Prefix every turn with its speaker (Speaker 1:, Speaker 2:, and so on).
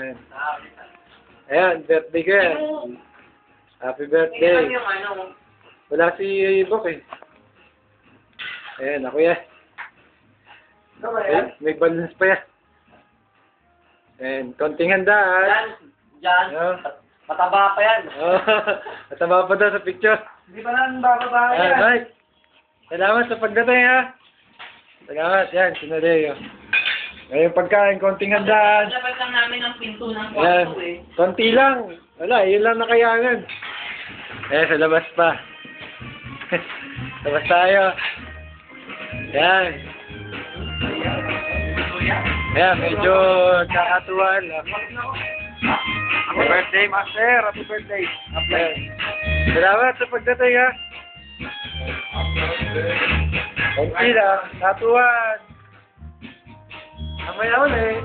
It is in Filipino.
Speaker 1: Ayan. Ayan, birthday ko yan. Happy birthday.
Speaker 2: Yung ano,
Speaker 1: Wala si Bok eh. Ayan, ako yan.
Speaker 2: ano ba
Speaker 1: Ayan,
Speaker 2: yan?
Speaker 1: may balance pa yan. Ayan, konting handaan.
Speaker 2: Diyan,
Speaker 1: Ayan.
Speaker 2: mataba pa yan.
Speaker 1: Oh, nataba pa daw sa picture.
Speaker 2: Hindi pa lang bababa
Speaker 1: Ayan,
Speaker 2: yan.
Speaker 1: Mike. Salamat sa pagdating ha. Salamat, yan, sinadeo. Ngayon pagkain, konting handaan.
Speaker 2: Dapat lang namin ang pinto ng
Speaker 1: Ayan,
Speaker 2: kwarto eh.
Speaker 1: konti lang. Wala, yun lang nakayangan. Eh, sa labas pa. Labas tayo. Yan. Ayan, medyo kakatuwan. Happy birthday, Master. Happy birthday. Ayan. Salamat sa pagdating, ha. Konti lang. Katuwan. Mamaya ulit.